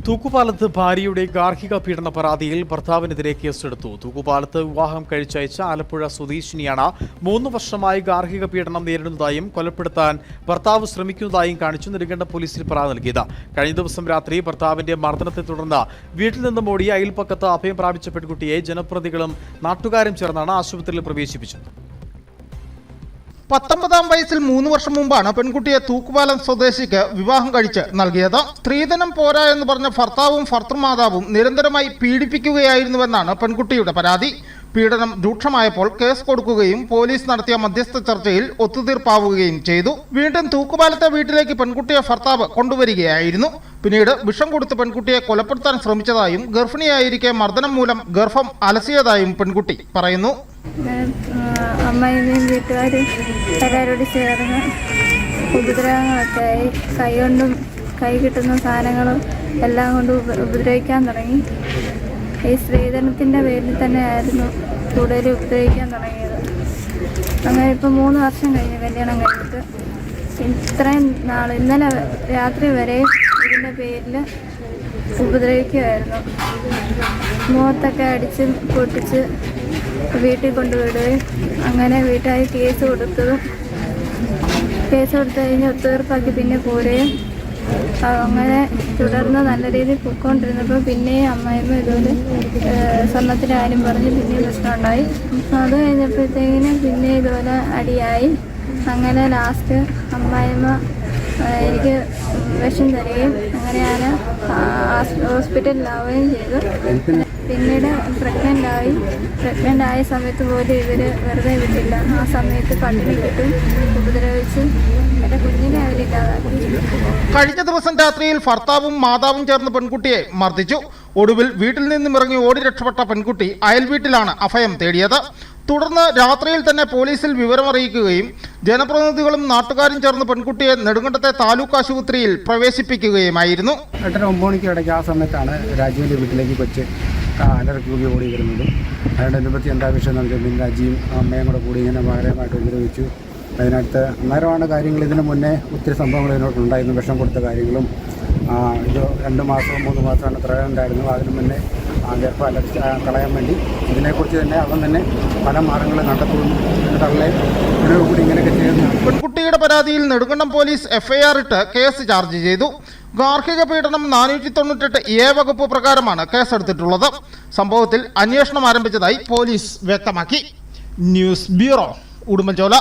തൂക്കുപാലത്ത് ഭാര്യയുടെ ഗാർഹിക പീഡന പരാതിയിൽ ഭർത്താവിനെതിരെ കേസെടുത്തു. തൂക്കുപാലത്ത് വിവാഹം കഴിച്ചയച്ച ആലപ്പുഴ സ്വദേശിനിയാണ് 3 വർഷമായി ഗാർഹിക പീഡനം നേരിടുന്നതായും കൊലപ്പെടുത്താൻ ഭർത്താവ് ശ്രമിക്കുന്നതായും കാണിച്ചു നെടുങ്കണ്ടം പോലീസിൽ പരാതി നൽകിയത്. കഴിഞ്ഞ ദിവസം രാത്രി ഭർത്താവിന്റെ മർദ്ദനത്തെ തുടർന്ന് വീട്ടിൽ നിന്നും ഓടി അയൽപ്പക്കത്ത് അഭയം പ്രാപിച്ച പെൺകുട്ടിയെ ജനപ്രതിനിധികളും നാട്ടുകാരും ചേർന്നാണ് ആശുപത്രിയിൽ പ്രവേശിപ്പിച്ചത്. 19-ാം വയസ്സിൽ 3 വർഷം മുമ്പാണ് പെൺകുട്ടിയെ തൂക്കുപാലം സ്വദേശിക്ക് വിവാഹം കഴിച്ച് നൽകിയത്. സ്ത്രീധനം പോരാ എന്ന് പറഞ്ഞ ഭർത്താവും ഭർത്തൃമാതാവും നിരന്തരമായി പീഡിപ്പിക്കുകയായിരുന്നുവെന്നാണ് പെൺകുട്ടിയുടെ പരാതി. പീഡനം രൂക്ഷമായപ്പോൾ കേസ് കൊടുക്കുകയും പോലീസ് നടത്തിയ മധ്യസ്ഥ ചർച്ചയിൽ ഒത്തുതീർപ്പാവുകയും ചെയ്തു. വീണ്ടും തൂക്കുപാലത്തെ വീട്ടിലേക്ക് പെൺകുട്ടിയെ ഭർത്താവ് കൊണ്ടുവരികയായിരുന്നു. പിന്നീട് വിഷം കൊടുത്ത് പെൺകുട്ടിയെ കൊലപ്പെടുത്താൻ ശ്രമിച്ചതായും ഗർഭിണിയായിരിക്കെ മർദ്ദനം മൂലം ഗർഭം അലസിയതായും പെൺകുട്ടി പറയുന്നു. അമ്മയും വീട്ടുകാരും എല്ലാവരോട് ചേർന്ന് ഉപദ്രവങ്ങളൊക്കെ ആയി, കൈ കിട്ടുന്ന സാധനങ്ങളും എല്ലാം കൊണ്ട് ഉപദ്രവിക്കാൻ തുടങ്ങി. ഈ സ്ത്രീധനത്തിൻ്റെ പേരിൽ തന്നെയായിരുന്നു കൂടുതൽ ഉപദ്രവിക്കാൻ തുടങ്ങിയത്. അങ്ങനെ ഇപ്പോൾ 3 വർഷം കഴിഞ്ഞു കല്യാണം കഴിഞ്ഞിട്ട്. ഇത്രയും നാൾ ഇന്നലെ രാത്രി വരെ ഇതിൻ്റെ പേരിൽ ഉപദ്രവിക്കുമായിരുന്നു. മുഖത്തൊക്കെ അടിച്ച് പൊട്ടിച്ച് വീട്ടിൽ കൊണ്ടുവിടുകയും അങ്ങനെ വീട്ടുകാർ കേസ് കൊടുത്ത് കഴിഞ്ഞ് ഒത്തുതീർപ്പാക്കി പിന്നെ പോരുകയും അങ്ങനെ തുടർന്ന് നല്ല രീതിയിൽ പൊയ്ക്കൊണ്ടിരുന്നപ്പോൾ പിന്നെയും അമ്മായിമ്മ ഇതുപോലെ സ്വർണ്ണത്തിൻ്റെ കാര്യം പറഞ്ഞ് പിന്നെയും പ്രശ്നമുണ്ടായി. അത് കഴിഞ്ഞപ്പോഴത്തേക്കിനും പിന്നെ ഇതുപോലെ അടിയായി. അങ്ങനെ ലാസ്റ്റ് അമ്മായിമ്മ എനിക്ക് വിഷം തരികയും അങ്ങനെ ഞാൻ ഹോസ്പിറ്റലിലാവുകയും ചെയ്തു. പിന്നീട് പ്രഗ്നൻ്റ് ആയ സമയത്ത് പോലും ഇവർ വെറുതെ വിട്ടില്ല. ആ സമയത്ത് പട്ടിണി കിട്ടും ഉപദ്രവിച്ച് എൻ്റെ കുഞ്ഞിനെ അവരില്ലാതാക്കി. കഴിഞ്ഞ ദിവസം രാത്രിയിൽ ഭർത്താവും മാതാവും ചേർന്ന് പെൺകുട്ടിയെ മർദ്ദിച്ചു. ഒടുവിൽ വീട്ടിൽ നിന്നും ഇറങ്ങി ഓടി രക്ഷപ്പെട്ട പെൺകുട്ടി അയൽ വീട്ടിലാണ് അഭയം തേടിയത്. തുടർന്ന് രാത്രിയിൽ തന്നെ പോലീസിൽ വിവരമറിയിക്കുകയും ജനപ്രതിനിധികളും നാട്ടുകാരും ചേർന്ന് പെൺകുട്ടിയെ നെടുങ്കണ്ടത്തെ താലൂക്ക് ആശുപത്രിയിൽ പ്രവേശിപ്പിക്കുകയുമായിരുന്നു. 8-9 മണിക്ക് ഇടയ്ക്ക് ആ സമയത്താണ് രാജുവിൻ്റെ വീട്ടിലേക്ക് കൊച്ച് അലർക്കൂടി ഓടി വരുന്നതും. അതിനോടനുബന്ധി എന്താ വിഷയം എന്ന് വെച്ചാൽ രാജിയും അമ്മയും കൂടെ കൂടി ഇങ്ങനെ ഭയങ്കരമായിട്ട് ഉപദ്രവിച്ചു. അതിനകത്ത് അന്നേരമാണ് കാര്യങ്ങൾ. ഇതിന് മുന്നേ ഒത്തിരി സംഭവങ്ങൾ ഇതിനോട്ടുണ്ടായിരുന്നു. വിഷം കൊടുത്ത കാര്യങ്ങളും ഇത് 2 മാസം 3 മാസമാണ് പ്രകടനമുണ്ടായിരുന്നു. അതിന് മുന്നേ ഗർഭം അലർച്ച കളയാൻ വേണ്ടി ഇതിനെക്കുറിച്ച് തന്നെ അവൻ തന്നെ പല മാർഗങ്ങളും കണ്ടെത്തുന്നു. തള്ളെ കൂടി ഇങ്ങനെയൊക്കെ ചെയ്യുന്നു. പെൺകുട്ടിയുടെ പരാതിയിൽ നെടുങ്കണ്ടം പോലീസ് FIR ഇട്ട് കേസ് ചാർജ് ചെയ്തു. ഗാർഹിക പീഡനം 498A വകുപ്പ് പ്രകാരമാണ് കേസെടുത്തിട്ടുള്ളത്. സംഭവത്തിൽ അന്വേഷണം ആരംഭിച്ചതായി പോലീസ് വ്യക്തമാക്കി. News bureau, Udumbanchola.